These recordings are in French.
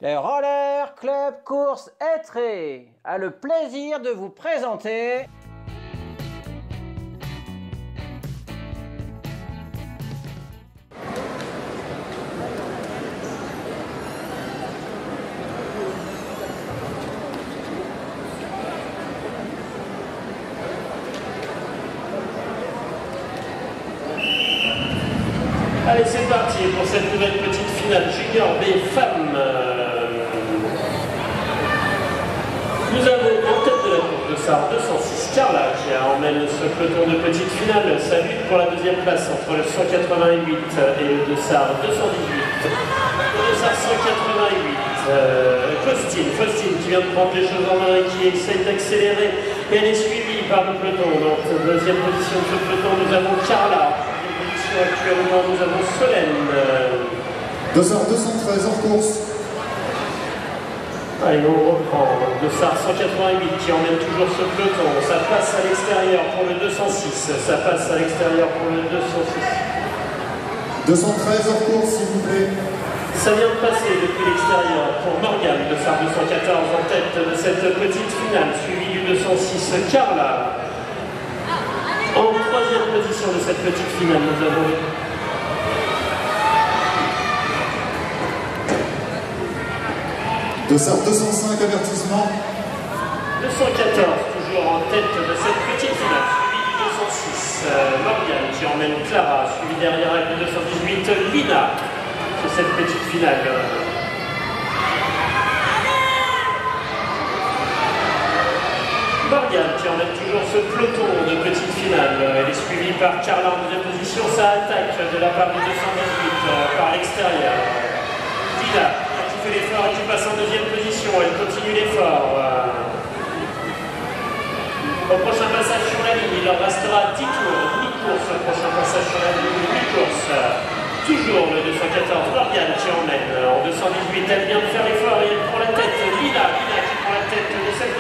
Le Roller Club Course Étré a le plaisir de vous présenter Allez, c'est parti pour cette nouvelle petite finale junior B femmes. Nous avons en tête de la course de Sarre 206 Carla qui emmène ce peloton de petite finale. Sa lutte pour la deuxième place entre le 188 et le de Sarre 218. Le de Sarre 188. Faustine qui vient de prendre les choses en main et qui essaye d'accélérer. Et elle est suivie par le peloton. Donc, deuxième position de ce peloton, nous avons Carla. Actuellement, nous avons Solène. 213 hors course. Allez, on reprend. De Sarre 188 qui emmène toujours ce peloton. Ça passe à l'extérieur pour le 206. Ça passe à l'extérieur pour le 206. 213 hors course, s'il vous plaît. Ça vient de passer depuis l'extérieur pour Morgane de Sarre 214 en tête de cette petite finale, suivie du 206 Carla. En troisième position de cette petite finale, nous avons de Sarre 205, avertissement. 214, toujours en tête de cette petite finale, suivi du 206 Morgane qui emmène Clara, suivi derrière avec le 218 Lina sur cette petite finale. Morgane qui emmène toujours ce peloton de petite finale. Elle est suivie par Carla en deuxième position. Ça attaque de la part du 218 par l'extérieur. Lina qui fait l'effort et qui passe en deuxième position. Elle continue l'effort. Au prochain passage sur la ligne, il leur restera 10 tours. Mi-course au prochain passage sur la ligne. Mi-course. Toujours le 214 Morgane qui emmène. En 218, elle vient de faire l'effort et elle prend la tête. Lina qui prend la tête de cette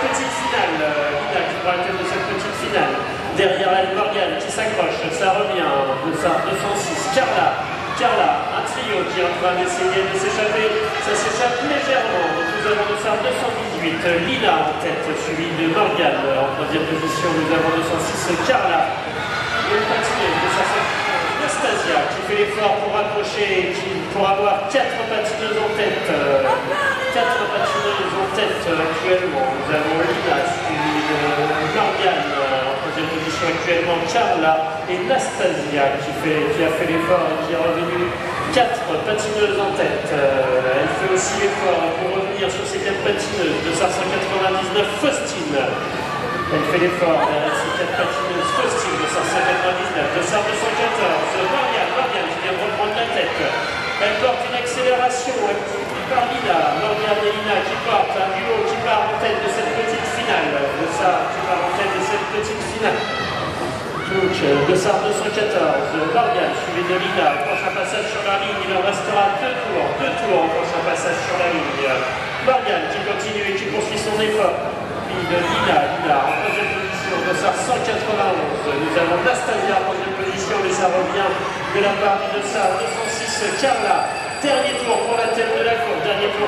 petite finale. Lina qui prend la tête de cette petite finale. Derrière elle, Morgane qui s'accroche. Ça revient. De Sarre 206. Carla, un trio qui est en train d'essayer de s'échapper. Ça s'échappe légèrement. Donc nous avons de Sarre 218. Lina en tête, suivie de Morgane. En troisième position, nous avons 206 Carla. Une patineuse de Sarre Anastasia qui fait l'effort pour accrocher, pour avoir 4 patineuses en tête. 4 patineuses en tête actuellement. Nous avons Lina, suivi de Morgane en troisième position actuellement, Carla et Anastasia qui a fait l'effort et qui est revenue 4 patineuses en tête. Elle fait aussi l'effort pour revenir sur ces 4 patineuses. De Sarre 199, Faustine. Elle fait l'effort derrière ces 4 patineuses. Faustine de Sarre 199, de Sarre 214, Morgane qui vient de reprendre la tête. Elle porte une accélération, elle par Lina, Morgane et Lina qui portent un duo qui part en tête de cette petite finale. De Sarre qui part en tête de cette petite finale. Donc, de Sarre 214, Morgane suivi de Lina. Prochain passage sur la ligne, il en restera 2 tours au prochain passage sur la ligne. Morgane qui continue et qui poursuit son effort. De Lina en troisième position, de Sarre 191. Nous avons Anastasia en troisième position, mais ça revient de la part de Sarre 206 Carla. Dernier tour pour la tête de la course. La lutte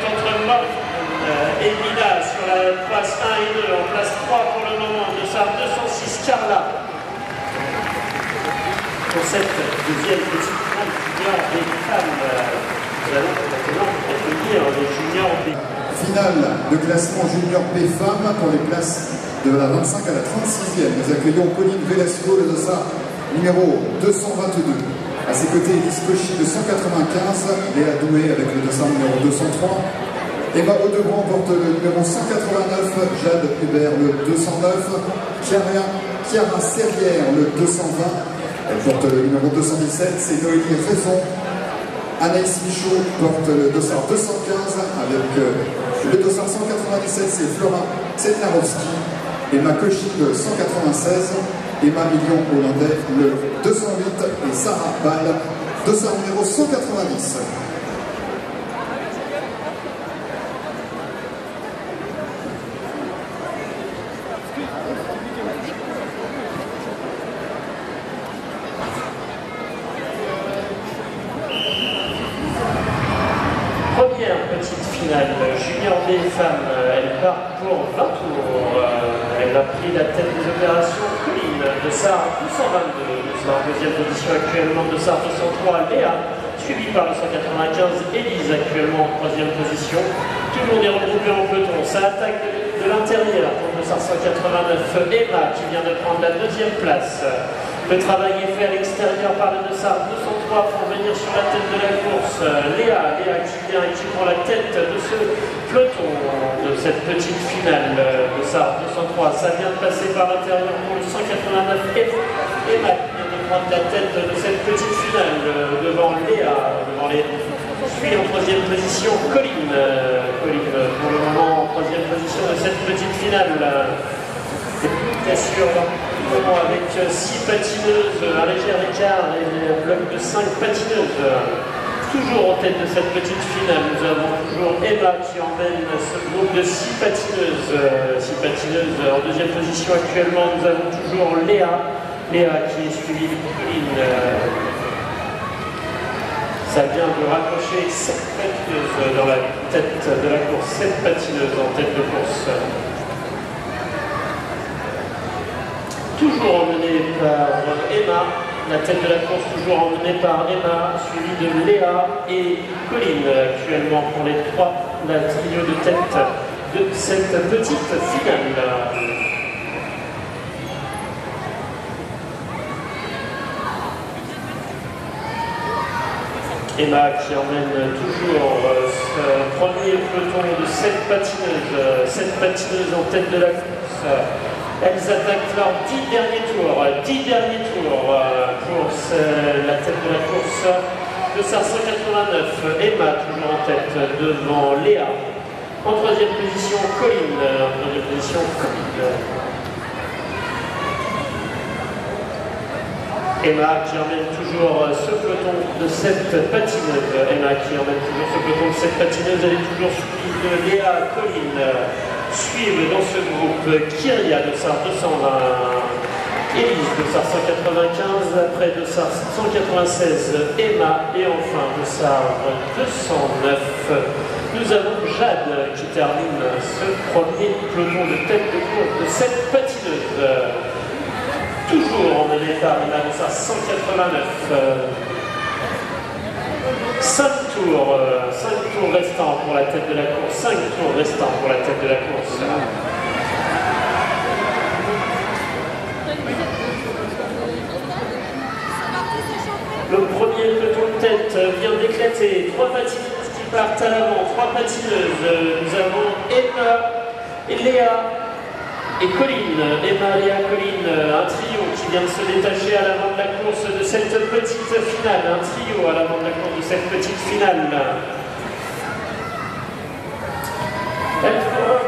entre Morgane et Lina sur la place 1 et 2. En place 3 pour le moment, de Sarre 206 Carla. Pour cette deuxième petite finale junior des femmes. Nous allons maintenant accueillir les juniors des Finale de classement junior P femmes pour les places de la 25 à la 36e. Nous accueillons Pauline Velasco de Sarre numéro 222. À ses côtés, Elise Cauchy de 195, Léa Doué avec le Sarre numéro 203. Emma Audebranc porte le numéro 189, Jade Hubert le 209, Chiara Serrière le 220. Elle porte le numéro 217, c'est Noélie Raison. Anaïs Michaud porte le dossard 215 avec le dossard 197, c'est Flora Tsetnarowski. Emma Cauchy le 196, Emma Million hollandais le 208 et Sarah Ball, dossard numéro 190. finale junior des femmes. Elle part pour 20 tours. Elle a pris la tête des opérations Colline de Sarre 222. De Sarre en deuxième position actuellement, de Sarre 203 Léa, suivi par le 195 Élise actuellement en troisième position. Tout le monde est regroupé en peloton. Ça attaque de l'intérieur pour de Sarre 189 Emma qui vient de prendre la deuxième place. Le travail est fait à l'extérieur par le Dessart 203 pour venir sur la tête de la course. Léa qui vient et qui prend la tête de ce peloton, de cette petite finale. Dessart 203, ça vient de passer par l'intérieur pour le 189 Emma qui vient de prendre la tête de cette petite finale devant Léa, devant les... Suit en troisième position Colline. Colline pour le moment en troisième position de cette petite finale. Bien sûr, avec 6 patineuses, un léger écart et un bloc de 5 patineuses. Toujours en tête de cette petite finale, nous avons toujours Emma qui emmène ce groupe de 6 patineuses. 6 patineuses en deuxième position actuellement, nous avons toujours Léa. Léa qui est suivie de Colline. Ça vient de raccrocher 7 patineuses dans la tête de la course. 7 patineuses en tête de course. Toujours emmenée par Emma, la tête de la course toujours emmenée par Emma, suivie de Léa et Colline actuellement pour les trois, la trio de tête de cette petite finale. Emma qui emmène toujours ce premier peloton de 7 patineuses en tête de la course. Elles attaquent leurs 10 derniers tours. 10 derniers tours pour la tête de la course de Sarre 189. Emma toujours en tête devant Léa. En troisième position, Colline. Emma qui emmène toujours ce peloton de 7 patineuses. Emma qui emmène toujours ce peloton de 7 patineuses. Elle est toujours suivie de Léa, Colline. Suivent dans ce groupe Kyria de Sarre 220, Élise de Sarre 195, après de Sarre 196, Emma et enfin de Sarre 209. Nous avons Jade qui termine ce premier peloton de tête de course de 7 patineuses. Toujours emmenée par Emma de Sarre 189. 5 tours restants pour la tête de la course. 5 tours restants pour la tête de la course. Le premier peloton de tête vient d'éclater. 3 patineuses qui partent à l'avant. 3 patineuses. Nous avons Emma, Léa et Colline. Emma, Léa, Colline. Un trio qui vient de se détacher à l'avant de la course de cette petite finale. Un trio à l'avant de la course de cette petite finale. Elle court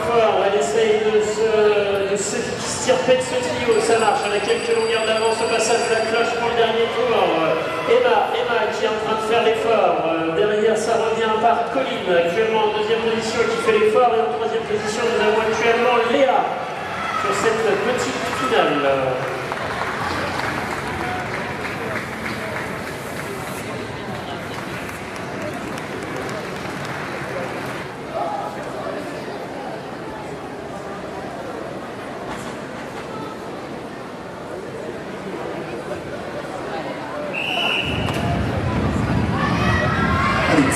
fort, elle essaye de s'extirper de ce trio, ça marche, elle a quelques longueurs d'avance au passage de la cloche pour le dernier tour. Emma qui est en train de faire l'effort, derrière ça revient par Colline, actuellement en deuxième position qui fait l'effort, et en troisième position nous avons actuellement Léa sur cette petite finale.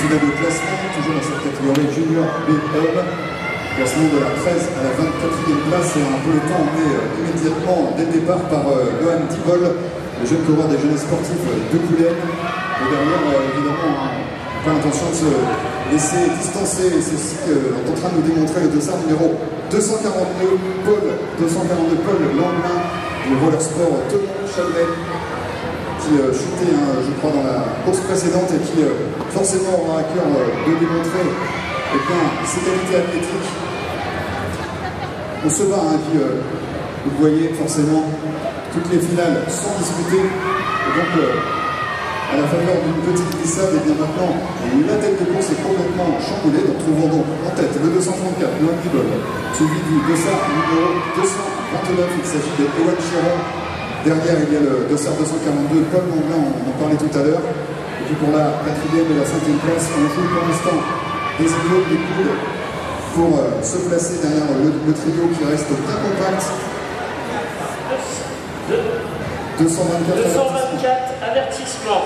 Finale de classement, toujours dans cette catégorie junior B-Homme. Classement de la 13 à la 24e place et un peloton emmené immédiatement dès le départ par Lohan Dibol, le jeune coureur des jeunes sportifs de Coulennes. Et derrière, évidemment, pas l'intention de se laisser distancer. Et c'est ce qu'est en train de nous démontrer le dossard numéro 242, Paul Langlin, le roller sport Thomas Chalvet, qui chutait, je crois, dans la course précédente et qui forcément aura à cœur de démontrer ses qualités athlétiques. On se bat, et puis vous voyez forcément, toutes les finales sont disputées. Et donc, à la faveur d'une petite glissade, et bien maintenant, la tête de course est complètement chamboulée. Donc, trouvons donc en tête le 234, Lohan Dibol, suivi du dossard numéro 229, il s'agit de Ewan Chiron. Derrière, il y a le dossard 242, Paul Langlin, on en parlait tout à l'heure. Et puis pour la 4e et la 5e place, on joue pour l'instant les épaules, les coudes pour se placer derrière le trio qui reste bien compact. 224 avertissements.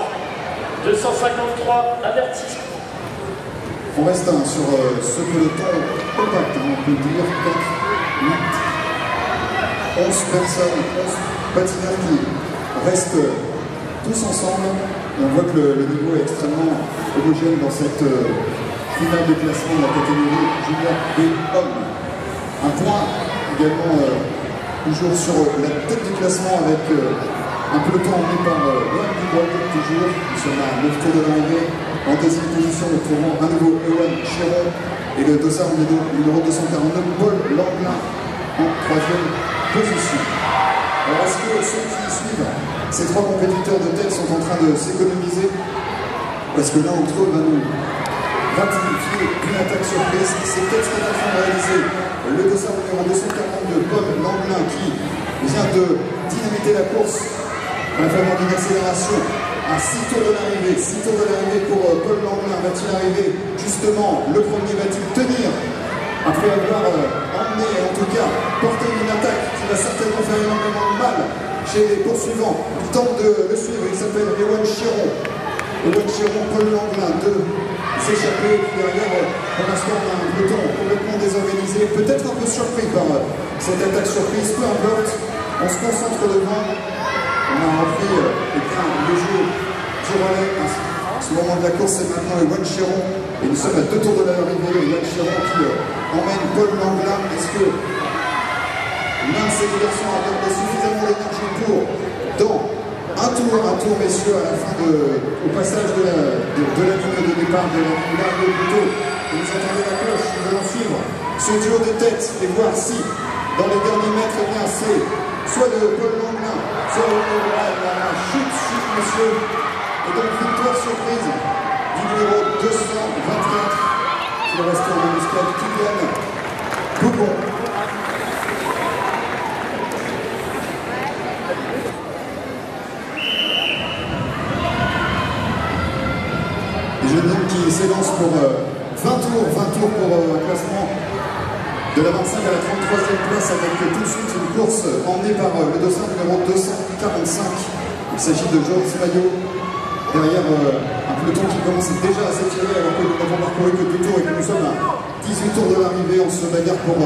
253 avertissements. On reste sur ce peloton compact, on peut dire 4, 8, 11 personnes, 11 patineurs qui restent tous ensemble. On voit que le niveau est extrêmement homogène dans cette finale de classement de la catégorie junior B homme. Un point également toujours sur la tête du classement avec un peloton emmené par Noam Dubois, toujours. Nous sommes à 9 tours de l'arrivée. En deuxième position, nous trouvons à nouveau Ewan Chiron et le dossard numéro 249, Paul Langlin, en troisième position. Alors, est-ce que ceux qui suivent ces trois compétiteurs de tête sont en train de s'économiser? Parce que l'un d'entre eux va nous ratifier une attaque surprise. C'est peut-être ce qu'est en train de réaliser le dossard numéro 242, Paul Langlin, qui vient de dynamiter la course à la faveur d'une accélération à 6 tours de l'arrivée. 6 tours de l'arrivée pour Paul Langlin. Va-t-il arriver justement? Le premier va-t-il tenir après avoir emmené, en tout cas, porté une attaque qui va certainement faire énormément de mal chez les poursuivants? Il tente de le suivre. Il s'appelle Ewan Chiron. Ewan Chiron, Paul Langlin, de s'échapper. Derrière, pour l'instant, on a un peloton complètement désorganisé, peut-être un peu surpris par cette attaque surprise. Peu importe, on se concentre devant. On a repris le jeu du relais. À ce moment de la course, c'est maintenant Ewan Chiron. Et nous sommes à 2 tours de l'arrivée. Ewan Chiron qui emmène Paul Langlin. Est-ce que l'un de ces deux garçons a gardé suffisamment d'énergie pour, dans un tour, messieurs, à la fin au passage de la ligne de départ, de la ligne d'arrivée plutôt, et vous entendez la cloche, nous allons suivre ce duo de tête et voir si, dans les derniers mètres, eh bien, c'est soit de Paul Langlin, soit de la chute, messieurs, et donc victoire surprise du numéro 224, qui est resté en demi-escale, Kylian Bougon. Les jeunes hommes qui s'élancent pour 20 tours pour un classement de la 25 à la 33e place avec tout de suite une course emmenée par le dossard numéro 245. Il s'agit de Joris Maillot. Derrière un peloton qui commence déjà à s'étirer alors que nous n'avons parcouru que 2 tours et que nous sommes à 18 tours de l'arrivée. On se bagarre pour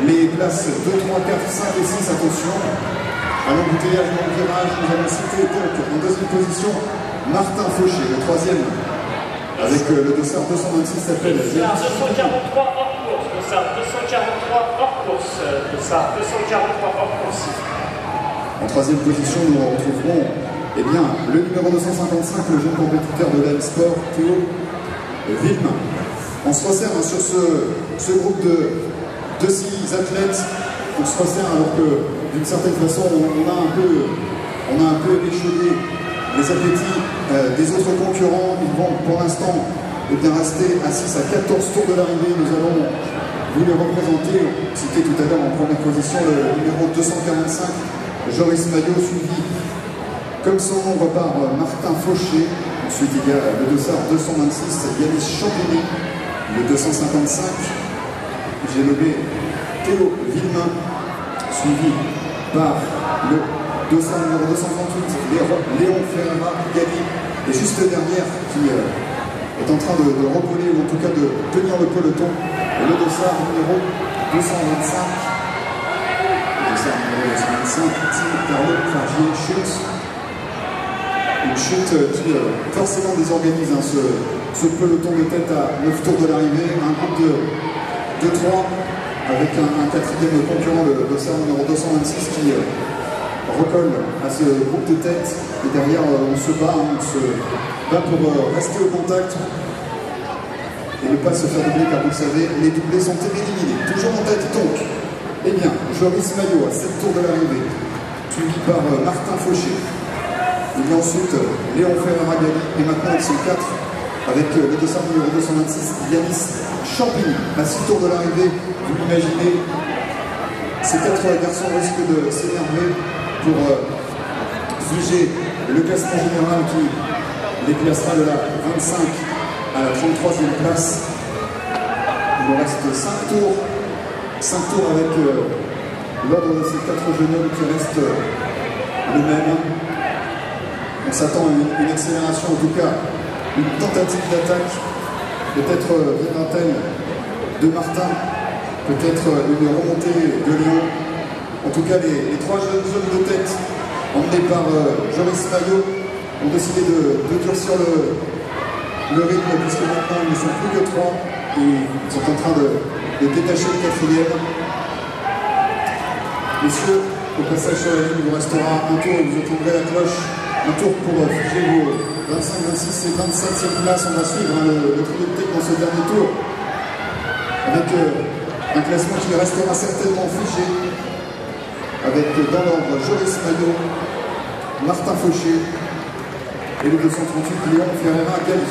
les places 2, 3, 4, 5 et 6. Attention à l'embouteillage dans le virage. Nous allons citer donc en deuxième position Martin Fauché, le troisième avec le dossard 226 s'appelle dossard 243 hors course, dossard 243 hors course, dossard 243 hors course. En troisième position, nous retrouverons eh bien, le numéro 255, le jeune compétiteur de l'M Sport, Théo Vilm. On se resserre sur ce groupe de 6 athlètes. On se resserre alors que d'une certaine façon on a un peu échaudé les appétits des autres concurrents. Ils vont pour l'instant eh bien, rester à 6 à 14 tours de l'arrivée. Nous allons vous les représenter. Cité tout à l'heure en première position le numéro 245, Joris Maillot, suivi comme son nom par Martin Fauché. Ensuite il y a le dossard 226, Yanis Champigny. Le 255, j'ai nommé Théo Villemin, suivi par le dossard numéro 238, Léon Ferreira Gali, et juste derrière qui est en train de recoller ou en tout cas de tenir le peloton, le dossard numéro 225. Le dossard numéro 225, Tim Carlo Fargier chute. Une chute qui forcément désorganise ce peloton de tête à 9 tours de l'arrivée. Un groupe de 3 avec un quatrième concurrent, le dossard numéro 226 qui recolle à ce groupe de tête. Et derrière, on se bat pour rester au contact et ne pas se faire doubler, car vous le savez, les doublés sont éliminés. Toujours en tête donc, eh bien, Joris Maillot à 7 tours de l'arrivée, suivi par Martin Fauché. Il y a ensuite Léon Ferreira Gali, et maintenant ils sont 4 avec le dossard numéro 226, Yanis Champigny. À 6 tours de l'arrivée, vous l'imaginez, ces 4 garçons risquent de s'énerver pour figer le classement général qui les classera de la 25 à la 33e place. Il nous reste 5 tours. 5 tours avec l'ordre de ces 4 jeunes hommes qui restent le même. On s'attend à une accélération, en tout cas une tentative d'attaque. Peut-être viendra-t-elle de Martin, peut-être une remontée de Léon. En tout cas, les 3 jeunes hommes de tête, emmenés par Joris Maillot, ont décidé de durcir le rythme, puisque maintenant ils ne sont plus que 3 et ils sont en train de détacher le 4e. Messieurs, au passage sur la ligne, il vous restera un tour et vous entendrez la cloche. Un tour pour figer vos 25, 26 et 27e places. On va suivre le trio de tête dans ce dernier tour avec un classement qui restera certainement figé, avec dans l'ordre Joris Maillot, Martin Fauché et le 238 Léon Ferreira Galli.